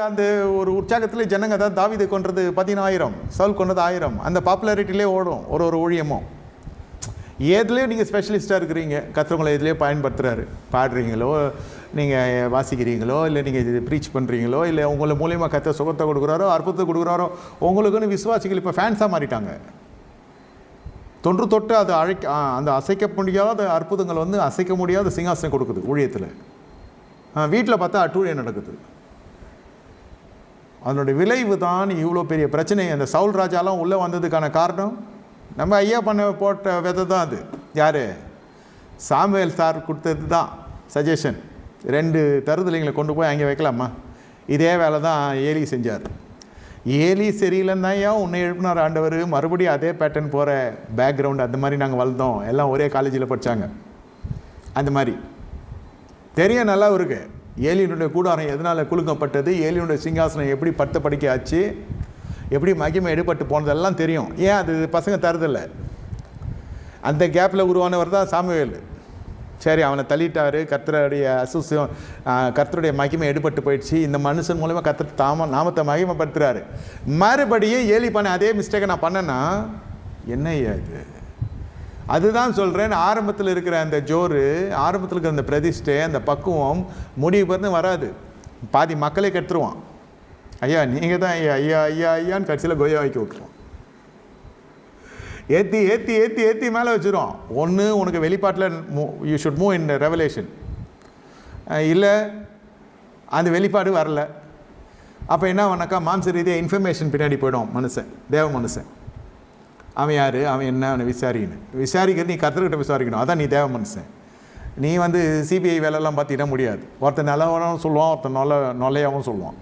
அந்த ஒரு உற்சாகத்தில் ஜனங்க தான் தாவீது கொன்றது 10000, சவுல் கொன்றது 1000. அந்த பாப்புலாரிட்டிலே ஓடும் ஒரு ஊழியமும். எதுலேயும் நீங்கள் ஸ்பெஷலிஸ்ட்டாக இருக்கிறீங்க, கர்த்தர் எதுலேயோ பயன்படுத்துகிறாரு. பாடுறீங்களோ, நீங்கள் வாசிக்கிறீங்களோ, இல்லை நீங்கள் ப்ரீச் பண்ணுறீங்களோ, இல்லை உங்களை மூலியமாக கர்த்தர் சுகத்தை கொடுக்குறாரோ, அற்புதத்தை கொடுக்குறாரோ, உங்களுக்குன்னு விசுவாசிகள் இப்போ ஃபேன்ஸாக மாறிட்டாங்க. தொன்று தொட்டு அது அந்த அசைக்க முடியாத அற்புதங்கள் அசைக்க முடியாத சிங்காசனம் கொடுக்குது ஊழியத்தில். வீட்டில் பார்த்தா அட்டூழியம் நடக்குது. அதனுடைய விளைவு தான் இவ்வளோ பெரிய பிரச்சனை. அந்த சவுல் ராஜாலாம் உள்ளே வந்ததுக்கான காரணம் நம்ம ஐயா போட்ட விதை தான். அது யார்? சாமுவேல் சார் கொடுத்தது தான் சஜஷன். 2 தருதலைங்களை கொண்டு போய் அங்கே வைக்கலாமா? இதே வேலை தான் ஏலி செஞ்சார். ஏலி சரியில்லைன்னு தான் ஏன் உன்னை எழுப்பினார் ஆண்டவர். மறுபடியும் அதே பேட்டர்ன் போகிற பேக்ரவுண்ட். அந்த மாதிரி நாங்கள் வளர்ந்தோம், எல்லாம் ஒரே காலேஜில் படித்தாங்க. அந்த மாதிரி தெரியும், நல்லா இருக்கு. ஏலியனுடைய கூடாரம் எதனால் குலுக்கப்பட்டது, ஏலியனுடைய சிங்காசனம் எப்படி பட்டு படிக்க ஆச்சு, எப்படி மகிமை எடுபட்டு போனதெல்லாம் தெரியும். ஏன் அது பசங்க தருதில்லை. அந்த கேப்பில் உருவானவர் தான் சாமுவேல். சரி, அவனை தள்ளிட்டார். கர்த்தருடைய அசுசியம், கர்த்தருடைய மகிமை எடுபட்டு போயிடுச்சு. இந்த மனுஷன் மூலமாக கர்த்தர் நாமத்தை மகிமைப்படுத்துகிறாரு. மறுபடியும் ஏலி பண்ண அதே மிஸ்டேக்கை நான் பண்ணேன்னா என்ன இது? அதுதான் சொல்கிறேன். ஆரம்பத்தில் இருக்கிற அந்த ஜோரு, ஆரம்பத்தில் இருக்கிற அந்த பிரதிஷ்டை, அந்த பக்குவம் முடிவு பண்ணு வராது. பாதி மக்களே கெடுத்துருவான். ஐயா நீங்கள் தான் ஐயா ஐயா ஐயா ஐயான்னு கட்சியில் கொய்யா வைக்க விட்டுருவோம். ஏற்றி ஏற்றி ஏற்றி ஏற்றி மேலே வச்சுருவோம். ஒன்று உனக்கு வெளிப்பாட்டில் you should move in revelation, இல்லை அந்த வெளிப்பாடு வரல. அப்போ என்ன பண்ணாக்கா மாம்ச ரீதியாக இன்ஃபர்மேஷன் பின்னாடி போய்டும் மனுஷன், தேவ மனுஷன். அவன் யார், அவன் என்ன, அவனை விசாரிக்கிறது நீ கர்த்தர்கிட்ட விசாரிக்கணும். அதான் நீ தேவ மனுஷன். நீ சிபிஐ வேலைலாம் பார்த்தீங்கன்னா முடியாது. ஒருத்தன் நல்லவனும் சொல்லுவான், ஒருத்தன் நொல்லையாகவும் சொல்லுவான்.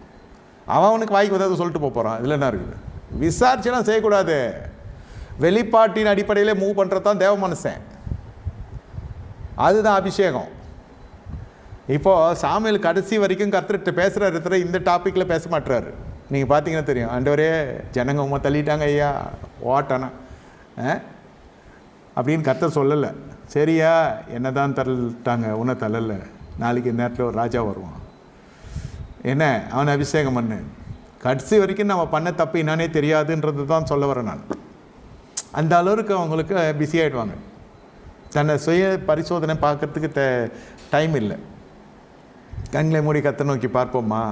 அவனுக்கு வாய்க்கு வதாவது சொல்லிட்டு போகிறான். இதில் என்ன இருக்குது? விசாரிச்சுலாம் செய்யக்கூடாது. வெளிப்பாட்டின் அடிப்படையில் மூவ் பண்ணுறது தான் தேவ மனுஷன். அதுதான் அபிஷேகம். இப்போது சாமுவேல் கடைசி வரைக்கும் கர்த்தர்கிட்ட பேசுகிற இந்த டாப்பிக்கில் பேச மாட்டுறாரு. நீங்கள் பார்த்தீங்கன்னா தெரியும். ஆண்டவரே ஜனங்க உமா தள்ளிட்டாங்க ஐயா, ஓட்டானா அப்படின்னு கர்த்தர் சொல்லலை. சரியா, என்ன தான் தள்ளிட்டாங்க, உன்னை தள்ளலை. நாளைக்கு நேரத்தில் ஒரு ராஜா வருவான், என்ன அவனை அபிஷேகம் பண்ணு. கடைசி வரைக்கும் நம்ம பண்ண தப்பு என்னன்னே தெரியாதுன்றது தான் சொல்ல வரேன் நான். அந்த அளவுக்கு அவங்களுக்கு பிஸி ஆகிடுவாங்க. தன்னை சுய பரிசோதனை பார்க்குறதுக்கு டைம் இல்லை. கண்களை மூடி கர்த்தரை நோக்கி பார்ப்போமா?